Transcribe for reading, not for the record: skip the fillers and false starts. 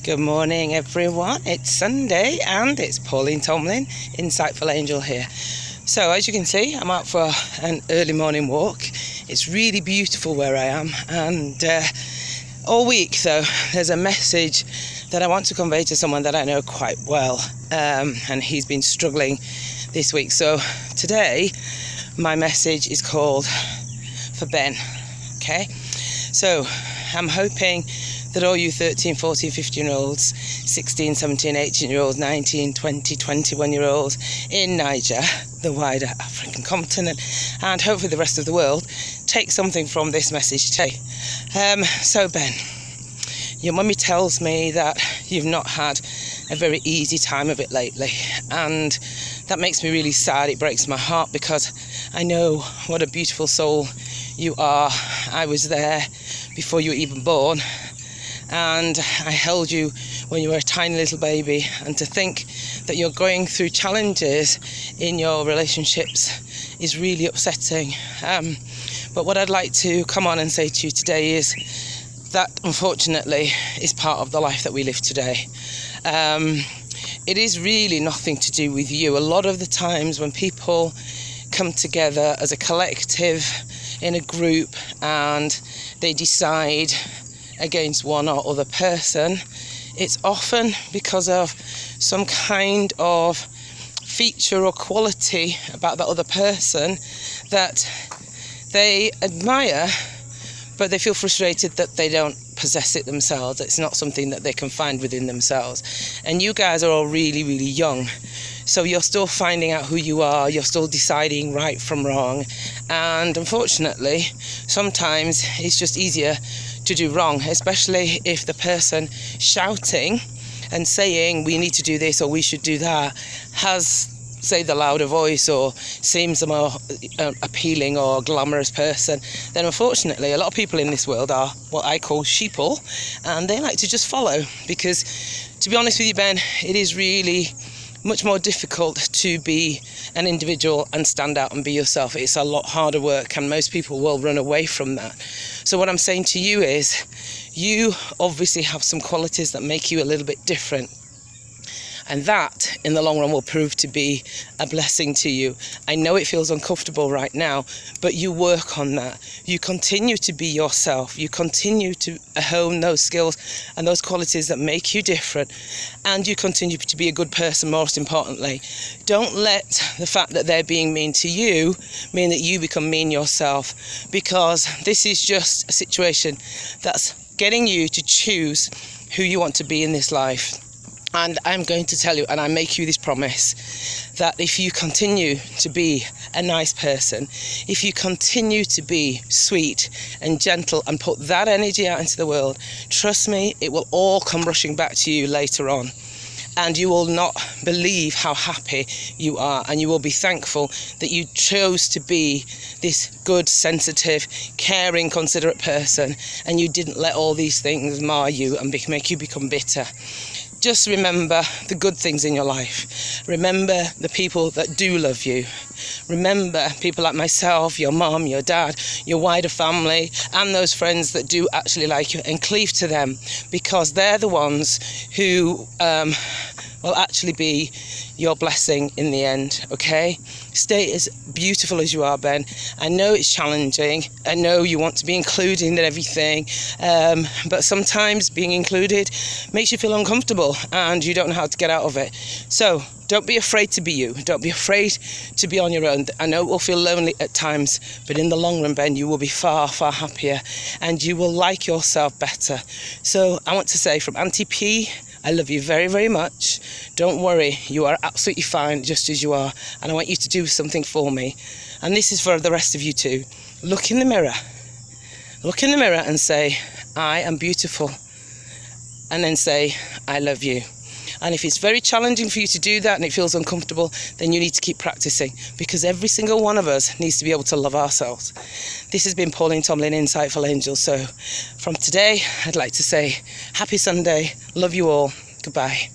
Good morning everyone, it's Sunday and it's Pauline Tomlin, Insightful Angel here. So as you can see, I'm out for an early morning walk. It's really beautiful where I am, and all week though there's a message that I want to convey to someone that I know quite well, and he's been struggling this week. So today my message is called for Ben. Okay, so I'm hoping that all you 13, 14, 15-year-olds, 16, 17, 18-year-olds, 19, 20, 21-year-olds in Niger, the wider African continent, and hopefully the rest of the world, take something from this message today. So Ben, your mummy tells me that you've not had a very easy time of it lately, and that makes me really sad. It breaks my heart because I know what a beautiful soul you are. I was there before you were even born, and I held you when you were a tiny little baby, and to think that you're going through challenges in your relationships is really upsetting. But what I'd like to come on and say to you today is that unfortunately is part of the life that we live today. It is really nothing to do with you. A lot of the times when people come together as a collective in a group and they decide against one or other person, it's often because of some kind of feature or quality about that other person that they admire, but they feel frustrated that they don't possess it themselves. It's not something that they can find within themselves. And you guys are all really, really young, so you're still finding out who you are, you're still deciding right from wrong, and unfortunately sometimes it's just easier to do wrong, especially if the person shouting and saying we need to do this or we should do that has, say, the louder voice or seems the more appealing or glamorous person. Then unfortunately a lot of people in this world are what I call sheeple, and they like to just follow, because to be honest with you, Ben, it is really much more difficult to be an individual and stand out and be yourself. It's a lot harder work, and most people will run away from that. So what I'm saying to you is, you obviously have some qualities that make you a little bit different, and that in the long run will prove to be a blessing to you. I know it feels uncomfortable right now, but you work on that. You continue to be yourself. You continue to hone those skills and those qualities that make you different, and you continue to be a good person, most importantly. Don't let the fact that they're being mean to you mean that you become mean yourself, because this is just a situation that's getting you to choose who you want to be in this life. And I'm going to tell you, and I make you this promise, that if you continue to be a nice person, if you continue to be sweet and gentle and put that energy out into the world, trust me, it will all come rushing back to you later on. And you will not believe how happy you are, and you will be thankful that you chose to be this good, sensitive, caring, considerate person, and you didn't let all these things mar you and make you become bitter. Just remember the good things in your life. Remember the people that do love you. Remember people like myself, your mom, your dad, your wider family, and those friends that do actually like you, and cleave to them, because they're the ones who will actually be your blessing in the end, okay? Stay as beautiful as you are, Ben. I know it's challenging. I know you want to be included in everything, but sometimes being included makes you feel uncomfortable and you don't know how to get out of it. So don't be afraid to be you. Don't be afraid to be on your own. I know it will feel lonely at times, but in the long run, Ben, you will be far, far happier, and you will like yourself better. So I want to say from Auntie P, I love you very, very much. Don't worry, you are absolutely fine just as you are, and I want you to do something for me. And this is for the rest of you too. Look in the mirror. Look in the mirror and say, I am beautiful. And then say, I love you. And if it's very challenging for you to do that and it feels uncomfortable, then you need to keep practicing, because every single one of us needs to be able to love ourselves. This has been Pauline Tomlin, Insightful Angel. So from today, I'd like to say happy Sunday. Love you all. Goodbye.